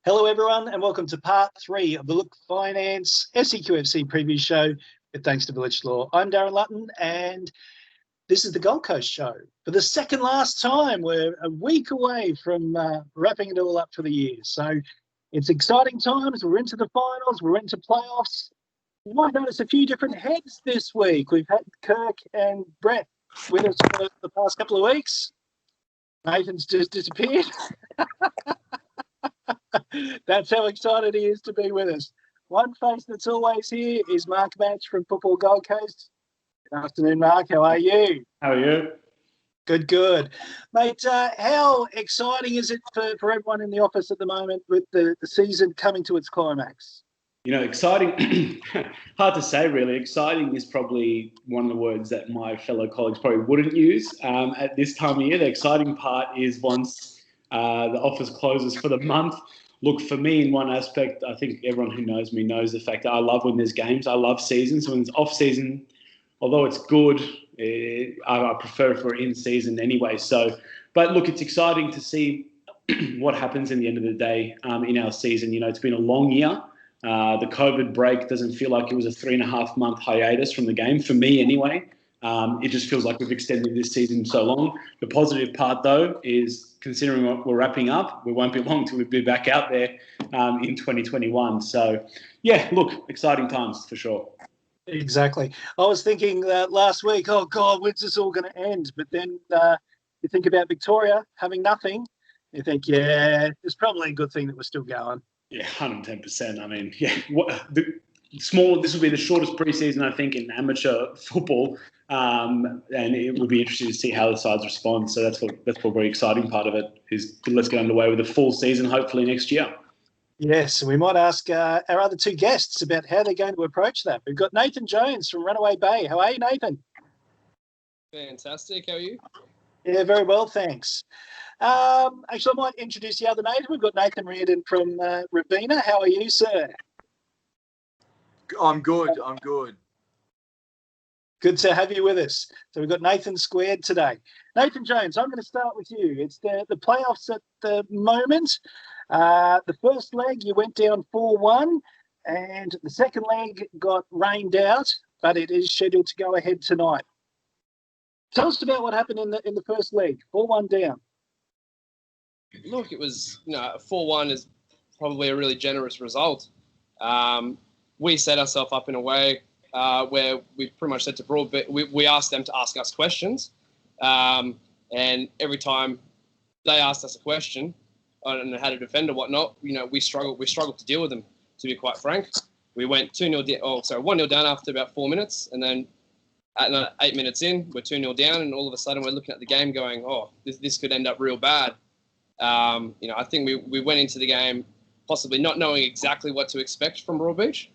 Hello, everyone, and welcome to part 3 of the Look Finance SEQFC preview show with thanks to Vilic Law. I'm Darren Lutton, and this is the Gold Coast show. For the second last time, we're a week away from wrapping it all up for the year. So it's exciting times. We're into the finals. We're into playoffs. You might notice a few different heads this week. We've had Kirk and Brett with us for the past couple of weeks. Nathan's just disappeared. That's how excited he is to be with us. One face that's always here is Mark Match from Football Gold Coast. Good afternoon, Mark. How are you? How are you? Good. Mate, how exciting is it for everyone in the office at the moment with the season coming to its climax? You know, exciting, hard to say really. Exciting is probably one of the words that my fellow colleagues probably wouldn't use at this time of year. The exciting part is once the office closes for the month. Look, for me, in one aspect, I think everyone who knows me knows the fact that I love when there's games. I love seasons. When it's off-season, although it's good, I prefer for in-season anyway. So, but look, it's exciting to see what happens in the end of the day in our season. You know, it's been a long year. The COVID break doesn't feel like it was a 3.5-month hiatus from the game, for me anyway. It just feels like we've extended this season so long. The positive part, though, is considering what we're wrapping up, we won't be long till we'll be back out there in 2021. So, yeah, look, exciting times for sure. Exactly. I was thinking last week, oh, God, when's this all going to end? But then you think about Victoria having nothing. You think, yeah, it's probably a good thing that we're still going. Yeah, 110%. I mean, yeah, this will be the shortest preseason, I think, in amateur football, and it will be interesting to see how the sides respond. So that's probably the exciting part of it is let's get underway with a full season, hopefully next year. Yes, and we might ask our other two guests about how they're going to approach that. We've got Nathan Jones from Runaway Bay. How are you, Nathan? Fantastic. How are you? Yeah, very well, thanks. Actually, I might introduce the other Nathan. We've got Nathan Reardon from Rabina. How are you, sir? I'm good. Good to have you with us. So we've got Nathan squared today. Nathan Jones, I'm going to start with you. It's the playoffs at the moment. The first leg, you went down 4-1, and the second leg got rained out, but it is scheduled to go ahead tonight. Tell us about what happened in the first leg, 4-1 down. Look, it was 4-1 is probably a really generous result. We set ourselves up in a way where we pretty much said to Broadbeach, we asked them to ask us questions, and every time they asked us a question on how to defend or whatnot, we struggled to deal with them. To be quite frank, we went 1-0 down after about 4 minutes, and then at 8 minutes in, we're 2-0 down, and all of a sudden we're looking at the game going, oh, this could end up real bad. I think we went into the game possibly not knowing exactly what to expect from Broadbeach.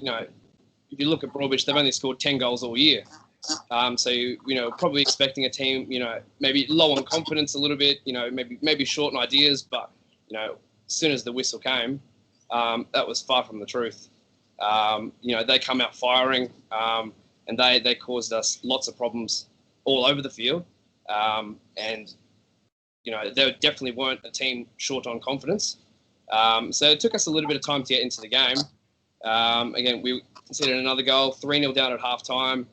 If you look at Broadbeach, they've only scored 10 goals all year. So probably expecting a team, maybe low on confidence a little bit, maybe short on ideas, but as soon as the whistle came, that was far from the truth. They come out firing, and they caused us lots of problems all over the field. And they definitely weren't a team short on confidence. So it took us a little bit of time to get into the game. Again, we conceded another goal, 3-0 down at halftime.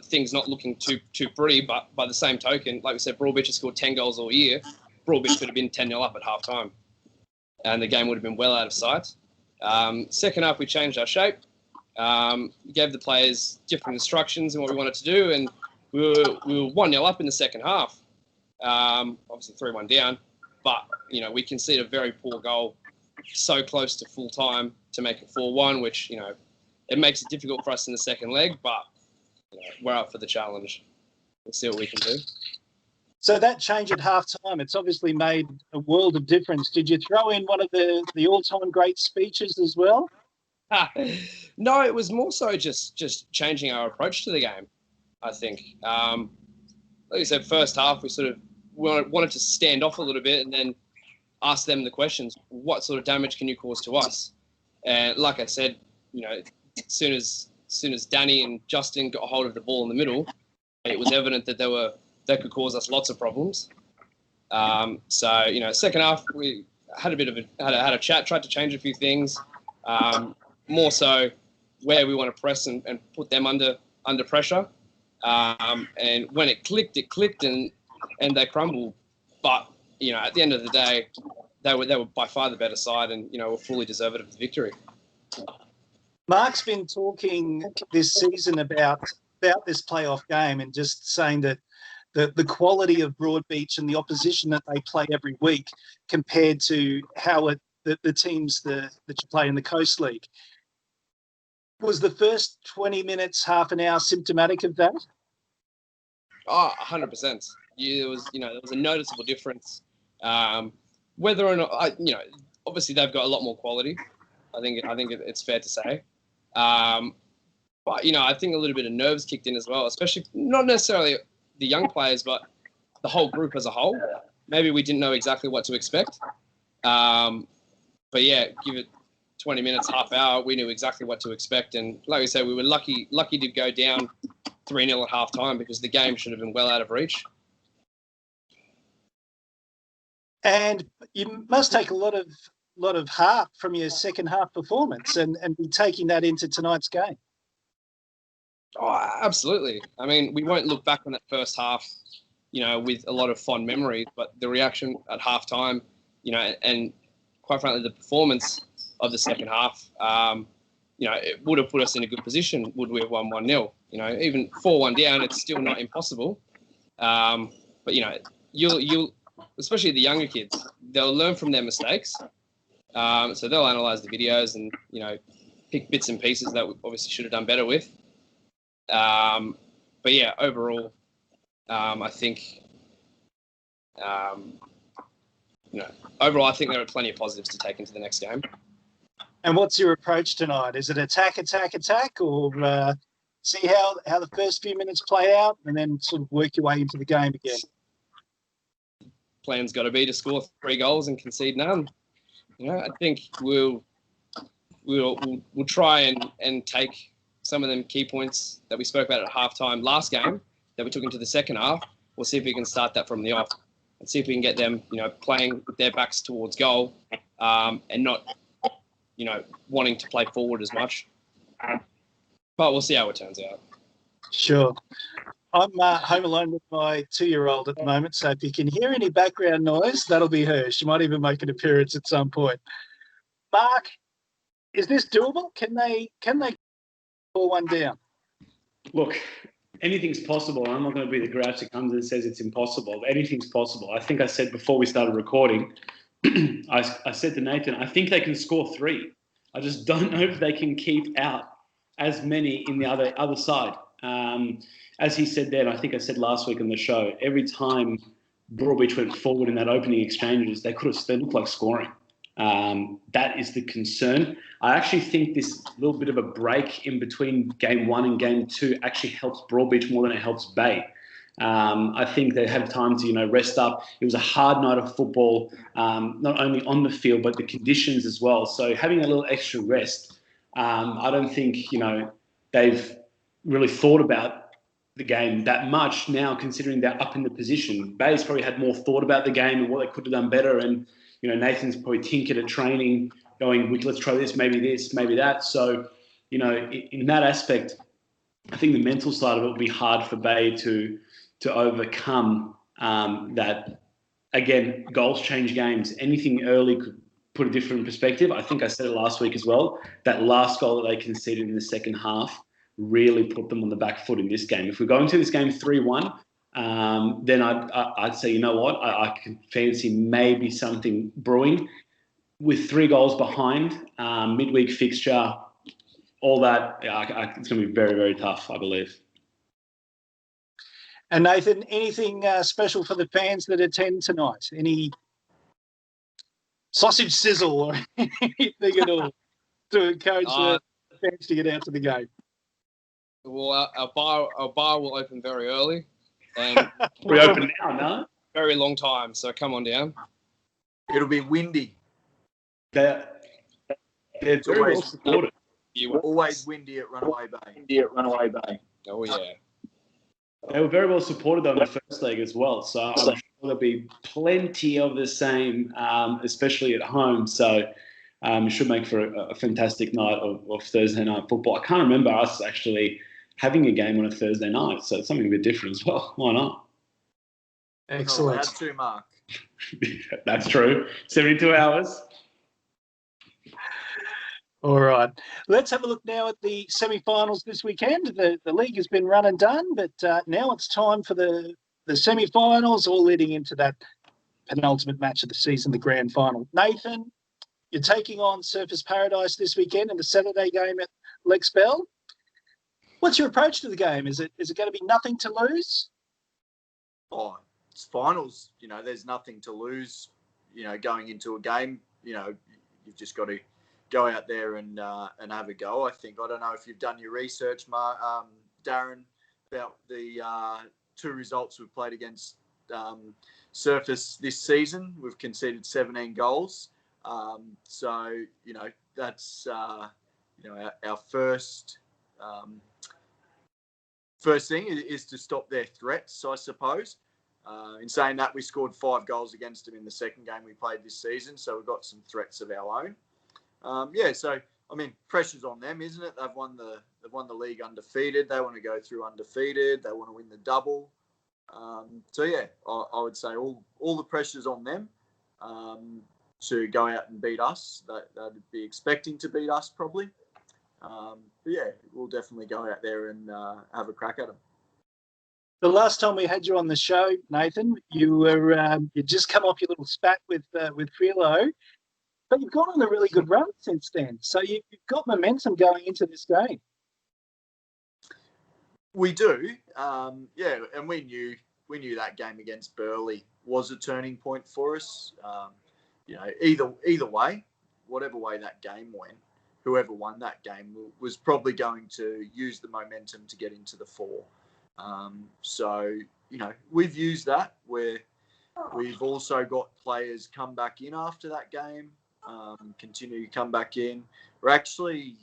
Things not looking too pretty, but by the same token, like we said, Broadbeach has scored 10 goals all year. Broadbeach could have been 10-0 up at halftime, and the game would have been well out of sight. Second half, we changed our shape, gave the players different instructions and what we wanted to do, and we were 1-0 up in the second half. Obviously 3-1 down, but we conceded a very poor goal so close to full time to make it 4-1, which it makes it difficult for us in the second leg, but we're up for the challenge. We'll see what we can do. So that change at halftime, it's obviously made a world of difference. Did you throw in one of the all-time great speeches as well? No, it was more so just changing our approach to the game, I think. Like you said, first half, we sort of wanted to stand off a little bit and then ask them the questions. What sort of damage can you cause to us? And like I said, as soon as Danny and Justin got a hold of the ball in the middle, it was evident that they could cause us lots of problems. So second half, we had a chat, tried to change a few things, more so where we want to press and put them under pressure. And when it clicked, and they crumbled. But at the end of the day, they were by far the better side, and were fully deserving of the victory. Mark's been talking this season about this playoff game and just saying that the quality of Broadbeach and the opposition that they play every week compared to how the teams that you play in the Coast League. Was the first 20 minutes, half an hour symptomatic of that? Oh, 100%. There was a noticeable difference. Whether or not, obviously they've got a lot more quality. I think it's fair to say. But I think a little bit of nerves kicked in as well, especially not necessarily the young players, but the whole group as a whole. Maybe we didn't know exactly what to expect. But yeah, give it 20 minutes, half hour, we knew exactly what to expect. And like I said, we were lucky to go down 3-0 at half time, because the game should have been well out of reach. And you must take a lot of heart from your second half performance and be taking that into tonight's game. Oh, absolutely. I mean, we won't look back on that first half, with a lot of fond memories, but the reaction at half time, and quite frankly, the performance of the second half, it would have put us in a good position. Would we have won 1-0? Even 4-1 down, it's still not impossible. But you'll especially the younger kids, they'll learn from their mistakes. So they'll analyze the videos and pick bits and pieces that we obviously should have done better with. But yeah, overall, I think overall, I think there are plenty of positives to take into the next game. And what's your approach tonight? Is it attack, or see how the first few minutes play out and then sort of work your way into the game again? Plan's got to be to score 3 goals and concede none. I think we'll try and take some of them key points that we spoke about at halftime last game that we took into the second half. We'll see if we can start that from the off and see if we can get them, playing with their backs towards goal, and not, wanting to play forward as much. But we'll see how it turns out. Sure. I'm home alone with my 2-year-old at the moment, so if you can hear any background noise, that'll be her. She might even make an appearance at some point. Mark, is this doable? Can they pull one down? Look, anything's possible. I'm not going to be the grouch that comes and says it's impossible. Anything's possible. I think I said before we started recording, I said to Nathan, I think they can score 3. I just don't know if they can keep out as many in the other side. As he said there, and I think I said last week on the show, every time Broadbeach went forward in that opening exchanges, they looked like scoring. That is the concern. I actually think this little bit of a break in between game 1 and game 2 actually helps Broadbeach more than it helps Bay. I think they had time to, rest up. It was a hard night of football, not only on the field, but the conditions as well. So having a little extra rest, I don't think, they've really thought about the game that much now, considering they're up in the position. Bay's probably had more thought about the game and what they could have done better. And, Nathan's probably tinkered at training, going, let's try this, maybe that. So, in that aspect, I think the mental side of it will be hard for Bay to overcome that. Again, goals change games. Anything early could put a different perspective. I think I said it last week as well. That last goal that they conceded in the second half really put them on the back foot in this game. If we're going to this game 3-1, then I'd say, you know what, I can fancy maybe something brewing. With 3 goals behind, midweek fixture, all that, it's going to be very, very tough, I believe. And Nathan, anything special for the fans that attend tonight? Any sausage sizzle or anything at all to encourage the fans to get out to the game? Well, our bar will open very early, and we open now, no? Very long time. So come on down. It'll be windy. They're very well supported. Always windy at Runaway Bay. Oh yeah. They were very well supported though in the first leg as well. So I'm sure there'll be plenty of the same, especially at home. So it should make for a fantastic night of Thursday night football. I can't remember us actually having a game on a Thursday night, so it's something a bit different as well. Why not? Excellent. Not allowed to, Mark. That's true. 72 hours. All right. Let's have a look now at the semi-finals this weekend. The league has been run and done, but now it's time for the semi-finals, all leading into that penultimate match of the season, the grand final. Nathan, you're taking on Surfers Paradise this weekend in the Saturday game at Lex Bell. What's your approach to the game? Is it going to be nothing to lose? Oh, it's finals. There's nothing to lose. Going into a game, you've just got to go out there and have a go. I don't know if you've done your research, Darren, about the two results we've played against Surface this season. We've conceded 17 goals. So that's our first thing is to stop their threats, I suppose. In saying that, we scored 5 goals against them in the second game we played this season, so we've got some threats of our own. So pressure's on them, isn't it? They've won the league undefeated. They want to go through undefeated. They want to win the double. I would say all the pressure's on them to go out and beat us. They'd be expecting to beat us probably. We'll definitely go out there and have a crack at them. The last time we had you on the show, Nathan, you just come off your little spat with Philo, but you've gone on a really good run since then. So you've got momentum going into this game. We do, and we knew that game against Burleigh was a turning point for us. Either way, whatever way that game went, whoever won that game was probably going to use the momentum to get into the four. We've used that where we've also got players come back in after that game, continue to come back in. We're actually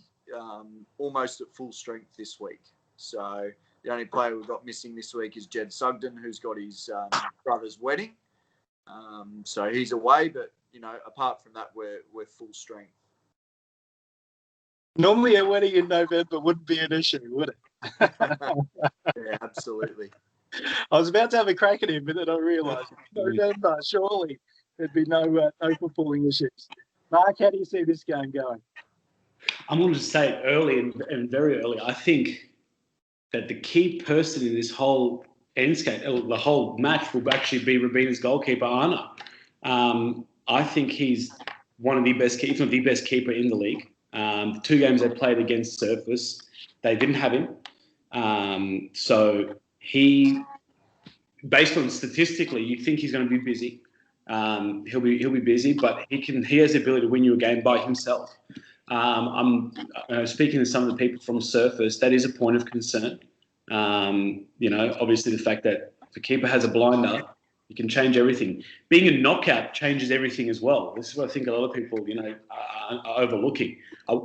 almost at full strength this week. So the only player we've got missing this week is Jed Sugden, who's got his brother's wedding. So he's away, but apart from that, we're full strength. Normally a wedding in November wouldn't be an issue, would it? Yeah, absolutely. I was about to have a crack at him, but then I realised November, surely there'd be no footballing issues. Mark, how do you see this game going? I'm going to say it early and very early. I think that the key person in this whole the whole match will actually be Rabina's goalkeeper, Anna. I think he's one of the best, if not the best keeper in the league. The 2 games they played against Surface, they didn't have him. So he, based on statistically, you think he's going to be busy. He'll be busy, but he has the ability to win you a game by himself. I'm speaking to some of the people from Surface. That is a point of concern. Obviously the fact that if the keeper has a blinder, you can change everything. Being a knockout changes everything as well. This is what I think a lot of people, are overlooking.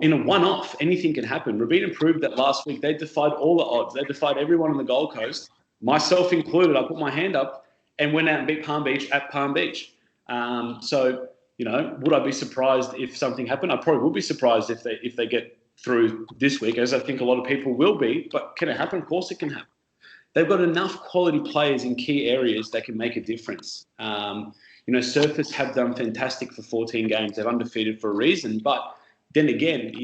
In a one-off, anything can happen. Rabina proved that last week. They defied all the odds. They defied everyone on the Gold Coast, myself included. I put my hand up and went out and beat Palm Beach at Palm Beach. Would I be surprised if something happened? I probably would be surprised if they get through this week, as I think a lot of people will be. But can it happen? Of course it can happen. They've got enough quality players in key areas that can make a difference. Surface have done fantastic for 14 games. They're undefeated for a reason. But then again,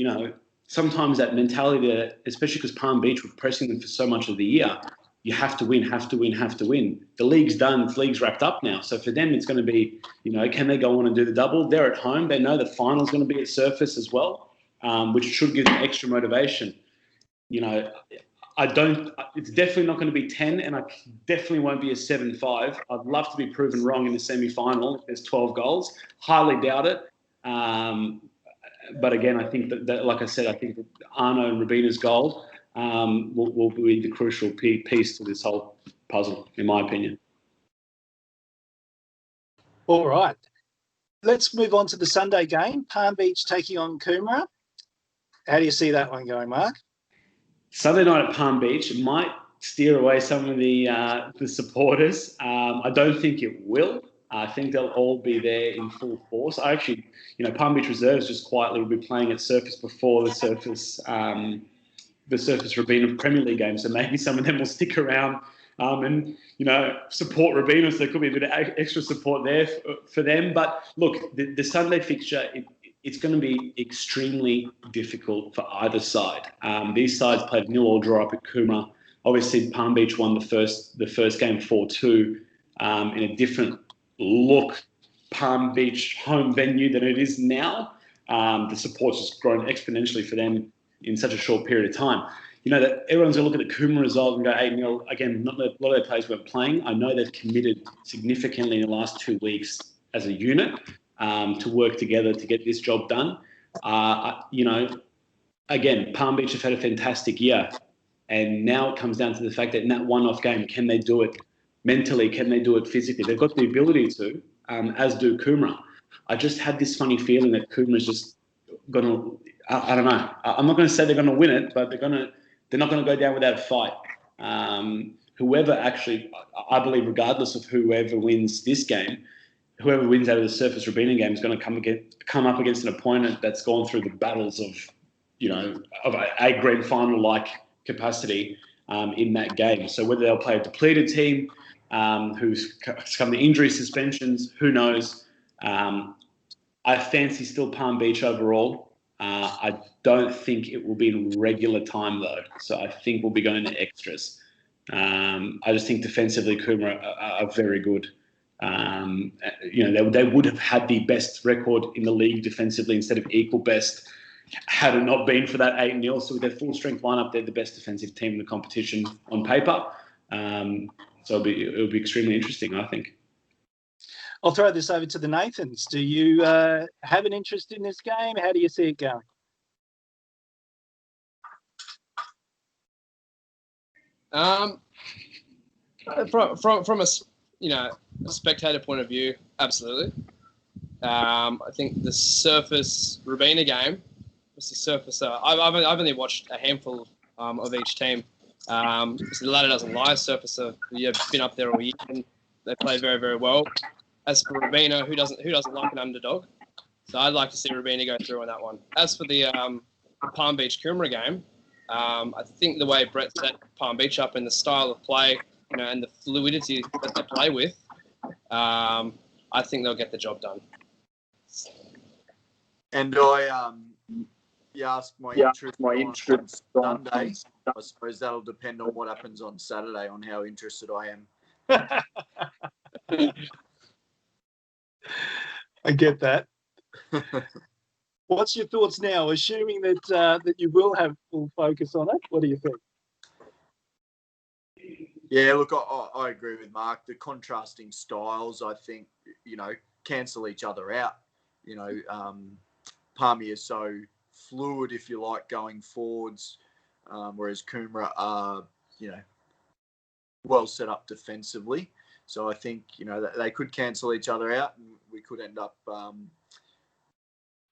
sometimes that mentality, that, especially because Palm Beach were pressing them for so much of the year, you have to win, have to win, have to win. The league's done. The league's wrapped up now. So for them, it's going to be, can they go on and do the double? They're at home. They know the final's going to be at Surface as well, which should give them extra motivation. It's definitely not going to be 10, and I definitely won't be a 7-5. I'd love to be proven wrong in the semi-final if there's 12 goals. Highly doubt it. But again, I think that, like I said, I think that Arno and Rabina's goal will be the crucial piece to this whole puzzle, in my opinion. All right. Let's move on to the Sunday game. Palm Beach taking on Coomera. How do you see that one going, Mark? Sunday night at Palm Beach, it might steer away some of the supporters. I don't think it will. I think they'll all be there in full force. I actually, Palm Beach Reserves just quietly will be playing at Surface before the Surface Robina Premier League game. So maybe some of them will stick around and support Robina. So there could be a bit of extra support there for them. But look, the Sunday fixture, it's going to be extremely difficult for either side. These sides played 0-0 draw up at Coomera. Obviously, Palm Beach won the first game 4-2 in a different look Palm Beach home venue than it is now. The support's just grown exponentially for them in such a short period of time. That everyone's going to look at the Coomera result and go 8-0. Again, not a lot of their players weren't playing. I know they've committed significantly in the last 2 weeks as a unit to work together to get this job done. Again, Palm Beach have had a fantastic year. And now it comes down to the fact that in that one-off game, can they do it mentally? Can they do it physically? They've got the ability to, as do Coomera. I just had this funny feeling that Coomera's just going to, I don't know. I'm not going to say they're going to win it, but they're not going to go down without a fight. Whoever actually, I believe regardless of whoever wins this game, whoever wins out of the Surface Robina game is going to come up against an opponent that's gone through the battles of a grand final-like capacity in that game. So whether they'll play a depleted team who's come to injury suspensions, who knows? I fancy still Palm Beach overall. I don't think it will be in regular time though. So I think we'll be going to extras. I just think defensively Coomera are very good. They would have had the best record in the league defensively instead of equal best had it not been for that 8-0. So with their full strength lineup, they're the best defensive team in the competition on paper. So it'll be extremely interesting, I think. I'll throw this over to the Nathans. Do you have an interest in this game? How do you see it going? From a spectator point of view, absolutely. I think the Surface Robina game. The Surface. I've only watched a handful of each team. So the ladder doesn't lie. Surface have been up there all year and they play very, very well. As for Robina, who doesn't like an underdog? So I'd like to see Robina go through on that one. As for the Palm Beach Coomera game, I think the way Brett set Palm Beach up and the style of play, and the fluidity that they play with, I think they'll get the job done. And you asked my interest on Sunday. I suppose that'll depend on what happens on Saturday on how interested I am. I get that. What's your thoughts now? Assuming that you will have full focus on it, what do you think? Yeah, look, I agree with Mark. The contrasting styles, I think, cancel each other out. Palmy is so fluid, if you like, going forwards, whereas Coomera are, well set up defensively. So I think, they could cancel each other out and we could end up,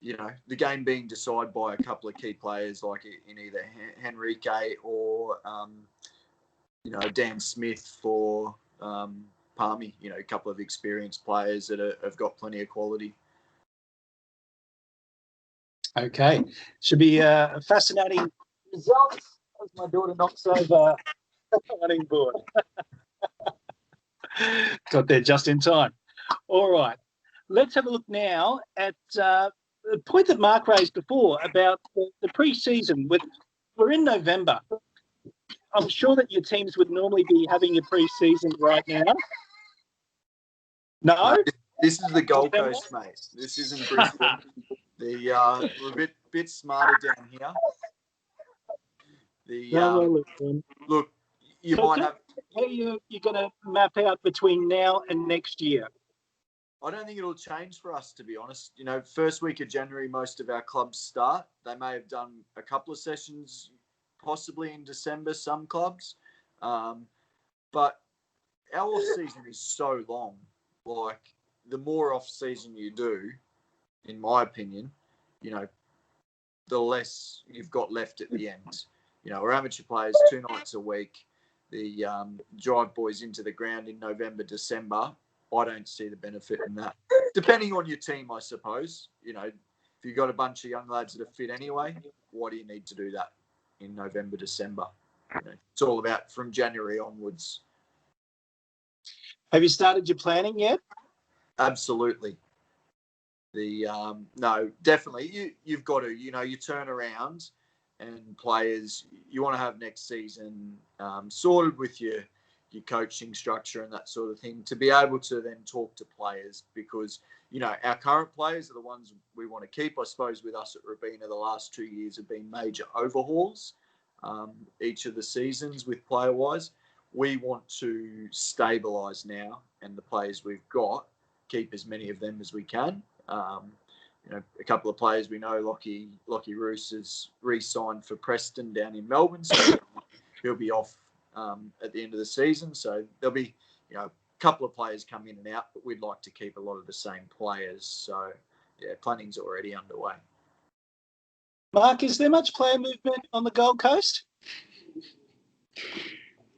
the game being decided by a couple of key players like in either Henrique or, Dan Smith for Palmy, a couple of experienced players that have got plenty of quality. Okay. Should be a fascinating result as my daughter knocks over the running board. Got there just in time. All right. Let's have a look now at the point that Mark raised before about the pre-season. We're in November. I'm sure that your teams would normally be having your pre-season right now. No? This is the Gold Coast, mate. This isn't Brisbane. We're a bit smarter down here. Look, you might have. How are you going to map out between now and next year? I don't think it'll change for us, to be honest. First week of January, most of our clubs start. They may have done a couple of sessions, possibly in December, some clubs. But our off-season is so long. Like, the more off-season you do, in my opinion, the less you've got left at the end. Our amateur players 2 nights a week. the drive boys into the ground in November, December, I don't see the benefit in that. Depending on your team, I suppose. You know, if you've got a bunch of young lads that are fit anyway, why do you need to do that in November, December? You know, it's all about from January onwards. Have you started your planning yet? Absolutely. No, definitely. You've got to, you know, you turn around and players, you want to have next season sorted with your coaching structure and that sort of thing to be able to then talk to players, because, you know, our current players are the ones we want to keep. I suppose with us at Robina, the last 2 years have been major overhauls each of the seasons with player-wise. We want to stabilise now, and the players we've got, keep as many of them as we can. You know, a couple of players we know, Lockie Roos has re-signed for Preston down in Melbourne, so he'll be off at the end of the season. So there'll be, you know, a couple of players come in and out, but we'd like to keep a lot of the same players. So, yeah, planning's already underway. Mark, is there much player movement on the Gold Coast?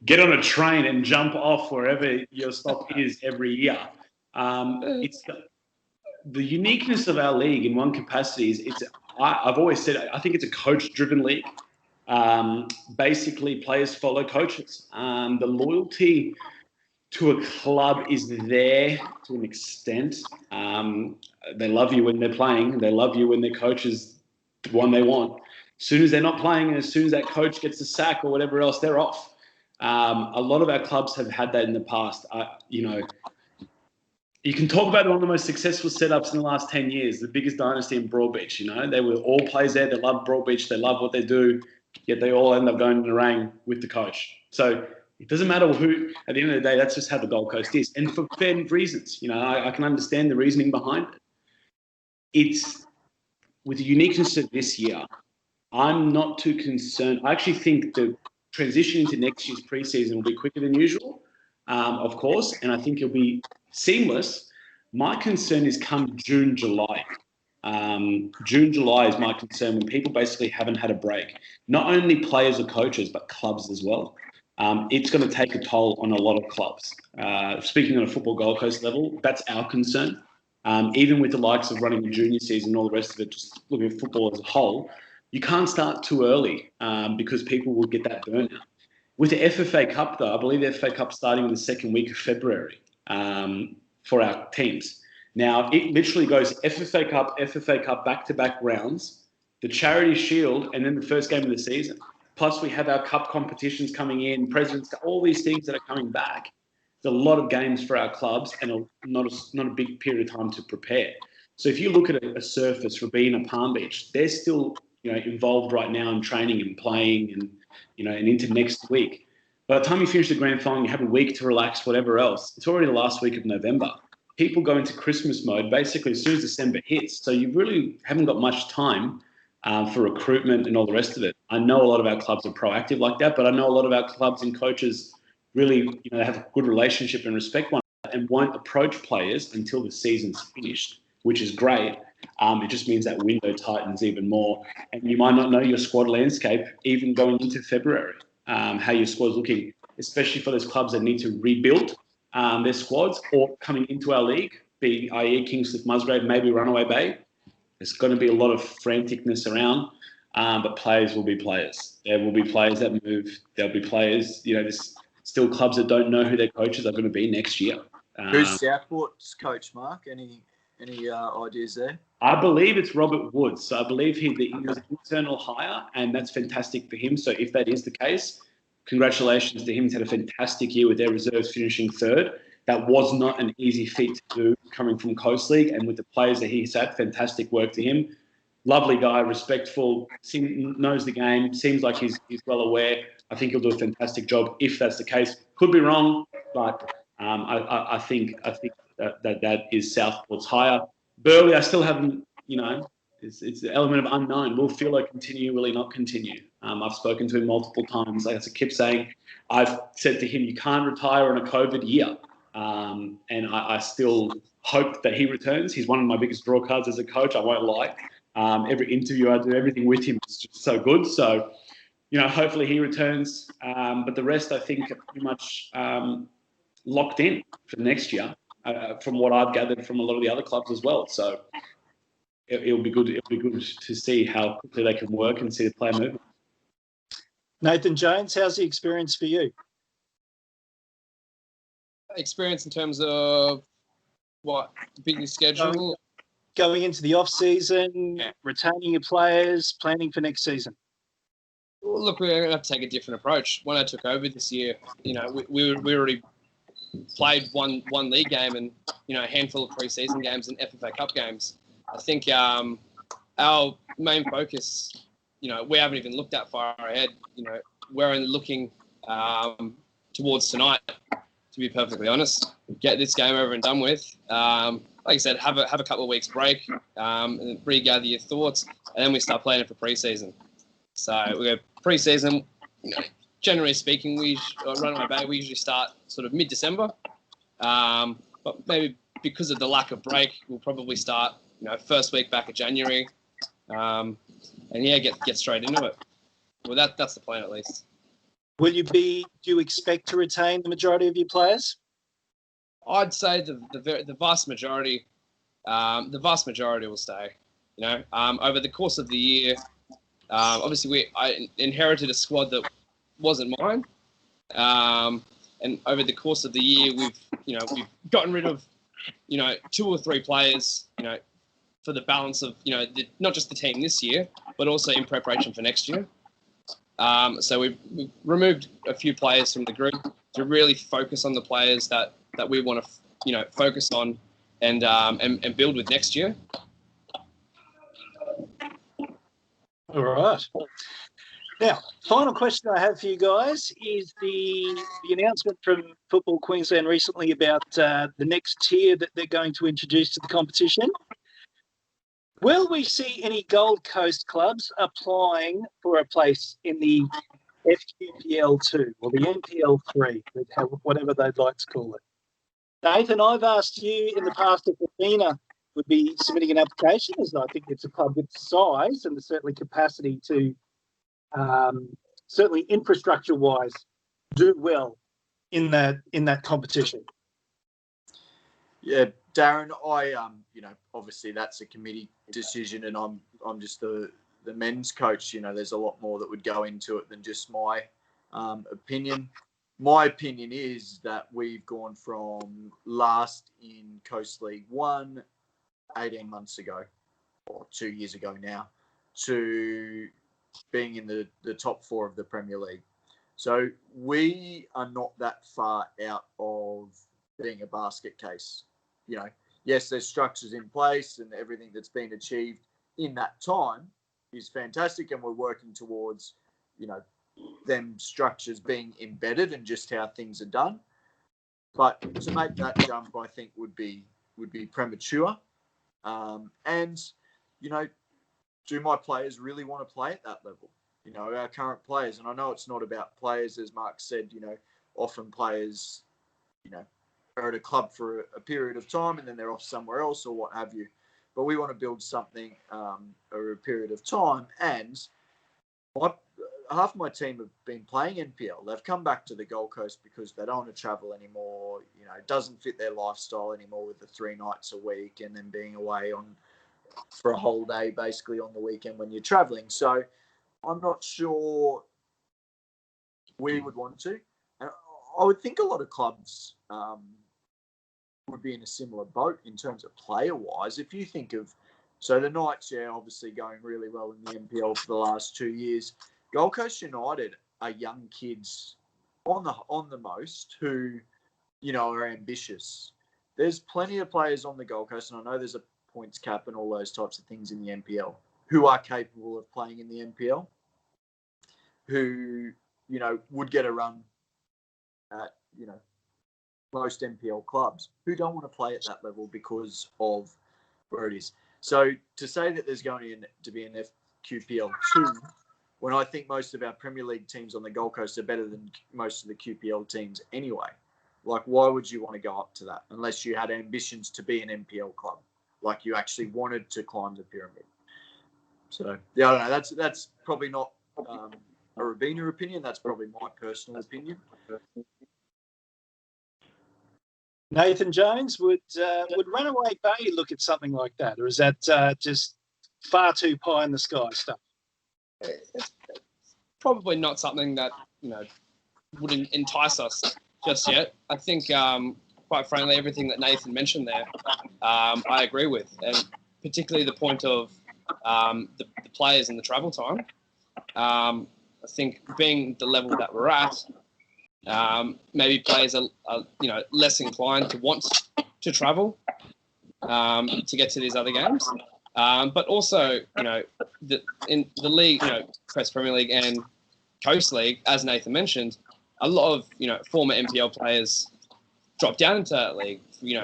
Get on a train and jump off wherever your stop is every year. It's the uniqueness of our league in one capacity is I've always said, I think it's a coach-driven league. Basically, players follow coaches. The loyalty to a club is there to an extent. They love you when they're playing. They love you when their coach is the one they want. As soon as they're not playing, and as soon as that coach gets the sack or whatever else, they're off. A lot of our clubs have had that in the past. You know, you can talk about one of the most successful setups in the last 10 years, the biggest dynasty in Broadbeach. You know, they were all players there. They love Broadbeach. They love what they do, yet they all end up going in the ring with the coach. So it doesn't matter who, at the end of the day, that's just how the Gold Coast is. And for fair reasons, you know, I can understand the reasoning behind it. It's with the uniqueness of this year, I'm not too concerned. I actually think the transition into next year's preseason will be quicker than usual, of course, and I think it'll be seamless. My concern is come June, July. June, July is my concern when people basically haven't had a break. Not only players or coaches, but clubs as well. It's going to take a toll on a lot of clubs. Speaking on a football Gold Coast level, that's our concern. Even with the likes of running the junior season and all the rest of it, just looking at football as a whole, you can't start too early because people will get that burnout. With the FFA Cup, though, I believe the FFA Cup starting in the second week of February for our teams. Now, it literally goes FFA Cup, back-to-back rounds, the Charity Shield, and then the first game of the season. Plus, we have our cup competitions coming in, Presidents Cup, all these things that are coming back. There's a lot of games for our clubs and not a big period of time to prepare. So if you look at a Surface, Robina, Palm Beach, they're still, you know, involved right now in training and playing and, you know, and into next week. By the time you finish the grand final, you have a week to relax, whatever else. It's already the last week of November. People go into Christmas mode basically as soon as December hits. So you really haven't got much time for recruitment and all the rest of it. I know a lot of our clubs are proactive like that, but I know a lot of our clubs and coaches really, you know, have a good relationship and respect one another and won't approach players until the season's finished, which is great. It just means that window tightens even more. And you might not know your squad landscape even going into February, how your squad's looking, especially for those clubs that need to rebuild their squads or coming into our league, i.e. Kingscliff, Musgrave, maybe Runaway Bay. There's going to be a lot of franticness around, but players will be players. There will be players that move. There'll be players, you know, there's still clubs that don't know who their coaches are going to be next year. Who's Southport's coach, Mark? Any ideas there? I believe it's Robert Woods. So I believe he was an internal hire, and that's fantastic for him. So if that is the case, congratulations to him. He's had a fantastic year with their reserves finishing third. That was not an easy feat to do coming from Coast League, and with the players that he's had, fantastic work to him. Lovely guy, respectful, knows the game, seems like he's well aware. I think he'll do a fantastic job if that's the case. Could be wrong, but I think that is Southport's hire. Burleigh, I still haven't, you know, it's the element of unknown. Will Philo continue? Will he not continue? I've spoken to him multiple times. Like I keep saying, I've said to him, you can't retire on a COVID year. And I still hope that he returns. He's one of my biggest draw cards as a coach, I won't lie. Every interview I do, everything with him is just so good. So, hopefully he returns. But the rest, I think, are pretty much locked in for next year, from what I've gathered from a lot of the other clubs as well. So it'll be good. It'll be good to see how quickly they can work and see the player movement. Nathan Jones, how's the experience for you? Experience in terms of what? Busy schedule? Going into the off-season, retaining your players, planning for next season. Well, look, we're going to have to take a different approach. When I took over this year, we already played one league game and, a handful of pre-season games and FFA Cup games. I think our main focus, we haven't even looked that far ahead. We're only looking towards tonight, to be perfectly honest. Get this game over and done with. Like I said, have a couple of weeks break, and regather your thoughts, and then we start planning for pre-season. So we go pre-season. Generally speaking, we usually start sort of mid-December, but maybe because of the lack of break, we'll probably start first week back of January, and get straight into it. Well, that's the plan at least. Do you expect to retain the majority of your players? I'd say the vast majority will stay. Over the course of the year, obviously I inherited a squad that wasn't mine, and over the course of the year, we've gotten rid of 2 or 3 players, for the balance of not just the team this year, but also in preparation for next year. So we've removed a few players from the group to really focus on the players that we want to focus on and build with next year. All right. Now, final question I have for you guys is the announcement from Football Queensland recently about the next tier that they're going to introduce to the competition. Will we see any Gold Coast clubs applying for a place in the SEQFC or the NPL 3, whatever they'd like to call it? Nathan, I've asked you in the past if Athena would be submitting an application, as I think it's a club with size and certainly capacity to, certainly infrastructure-wise, do well in that competition. Yeah, Darren, I obviously that's a committee decision, and I'm just the men's coach. There's a lot more that would go into it than just my opinion. My opinion is that we've gone from last in Coast League 1 18 months ago, or 2 years ago now, to being in the top 4 of the Premier League. So we are not that far out of being a basket case. Yes, there's structures in place and everything that's been achieved in that time is fantastic, and we're working towards, them structures being embedded and just how things are done. But to make that jump, I think would be premature. And do my players really want to play at that level? Our current players, and I know it's not about players, as Mark said. Often players, are at a club for a period of time and then they're off somewhere else or what have you. But we want to build something over a period of time. And half my team have been playing NPL. They've come back to the Gold Coast because they don't want to travel anymore. It doesn't fit their lifestyle anymore with the 3 nights a week and then being away for a whole day basically on the weekend when you're traveling. So I'm not sure we would want to. And I would think a lot of clubs would be in a similar boat in terms of player-wise. If you think of, so the Knights, obviously going really well in the NPL for the last 2 years. Gold Coast United are young kids on the most who, are ambitious. There's plenty of players on the Gold Coast, and I know there's a points cap and all those types of things in the NPL who are capable of playing in the NPL, who, would get a run at, most NPL clubs, who don't want to play at that level because of where it is. So to say that there's going to be an SEQFC 2, when I think most of our Premier League teams on the Gold Coast are better than most of the QPL teams anyway, why would you want to go up to that unless you had ambitions to be an NPL club, like you actually wanted to climb the pyramid? So, I don't know. That's probably not Rabina opinion. That's probably my personal opinion. Nathan Jones, would Runaway Bay look at something like that, or is that just far too pie in the sky stuff? It's probably not something that wouldn't entice us just yet. I think, quite frankly, everything that Nathan mentioned there, I agree with, and particularly the point of the players and the travel time. I think being the level that we're at, maybe players are less inclined to want to travel to get to these other games. But also, in the league, Crest Premier League and Coast League, as Nathan mentioned, a lot of former NPL players drop down into that league,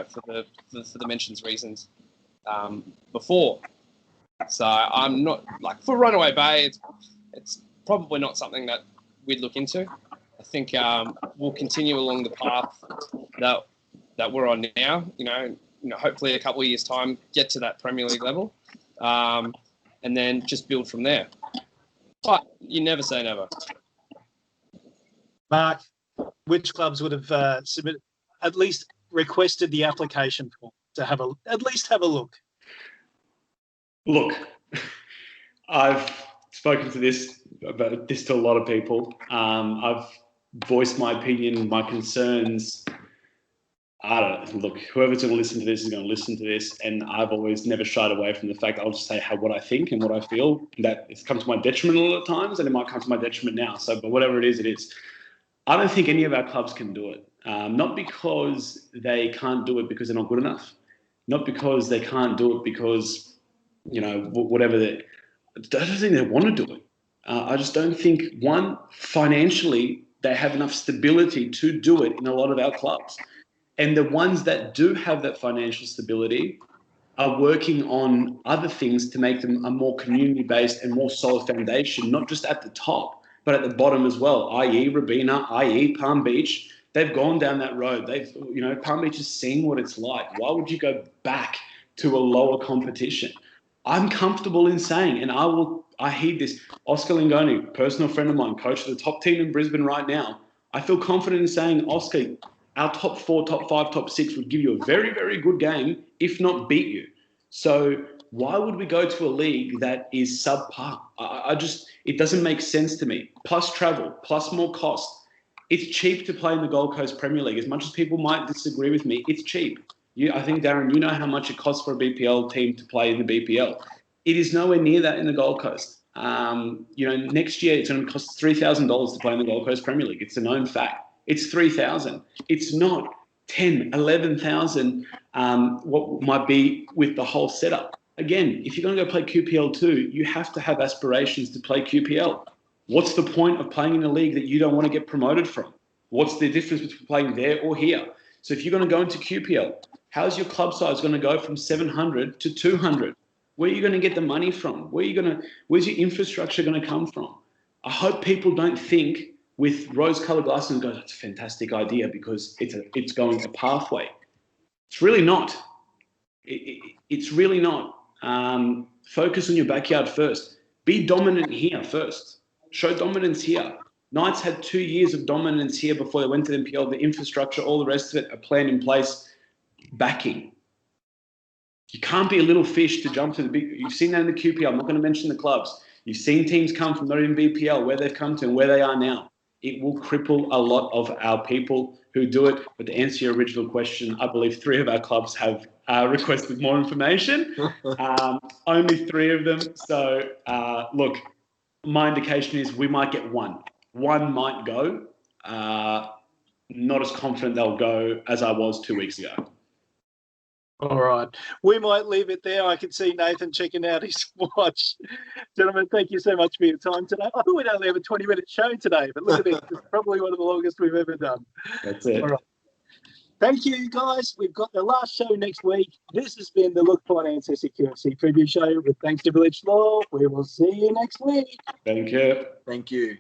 for the mentioned reasons before. So I'm not for Runaway Bay. It's probably not something that we'd look into. I think we'll continue along the path that we're on now. Hopefully a couple of years' time, get to that Premier League level, and then just build from there. But you never say never. Mark, which clubs would have submitted, at least requested the application form to at least have a look? Look, I've spoken about this to a lot of people. I've voiced my opinion, my concerns. I don't know. Look, whoever's going to listen to this is going to listen to this, and I've always never shied away from the fact that I'll just say what I think and what I feel. That it's come to my detriment a lot of times, and it might come to my detriment now. So, but whatever it is, it is. I don't think any of our clubs can do it. Not because they can't do it because they're not good enough. Not because they can't do it because, whatever they. I don't think they want to do it. I just don't think, one, financially, they have enough stability to do it in a lot of our clubs. And the ones that do have that financial stability are working on other things to make them a more community-based and more solid foundation, not just at the top, but at the bottom as well, i.e. Rabina, i.e. Palm Beach. They've gone down that road. Palm Beach has seen what it's like. Why would you go back to a lower competition? I'm comfortable in saying, and I heed this, Oscar Lingoni, personal friend of mine, coach of the top team in Brisbane right now. I feel confident in saying, Oscar, our top 4, top 5, top 6 would give you a very, very good game, if not beat you. So why would we go to a league that is subpar? It doesn't make sense to me. Plus travel, plus more cost. It's cheap to play in the Gold Coast Premier League. As much as people might disagree with me, it's cheap. I think, Darren, you know how much it costs for a BPL team to play in the BPL. It is nowhere near that in the Gold Coast. Next year it's going to cost $3,000 to play in the Gold Coast Premier League. It's a known fact. It's $3,000. It's not 10, 11,000. What might be with the whole setup. Again, if you're going to go play QPL2, you have to have aspirations to play QPL. What's the point of playing in a league that you don't want to get promoted from? What's the difference between playing there or here? So if you're going to go into QPL, how's your club size going to go from 700 to 200? Where are you going to get the money from? Where's your infrastructure going to come from? I hope people don't think with rose-colored glasses and go, that's a fantastic idea because it's going a pathway. It's really not. It's really not. Focus on your backyard first. Be dominant here first. Show dominance here. Knights had 2 years of dominance here before they went to the NPL. The infrastructure, all the rest of it, a plan in place, backing. You can't be a little fish to jump to the big. You've seen that in the QPL. I'm not going to mention the clubs. You've seen teams come from not even BPL, where they've come to and where they are now. It will cripple a lot of our people who do it. But to answer your original question, I believe 3 of our clubs have requested more information. Only 3 of them. So, look, my indication is we might get 1. 1 might go. Not as confident they'll go as I was 2 weeks ago. All right. We might leave it there. I can see Nathan checking out his watch. Gentlemen, thank you so much for your time today. I thought we'd only have a 20-minute show today, but look at this. It's probably one of the longest we've ever done. That's it. All right. Thank you, guys. We've got the last show next week. This has been the Look Finance SEQFC preview show with thanks to Village Law. We will see you next week. Thank you. Thank you.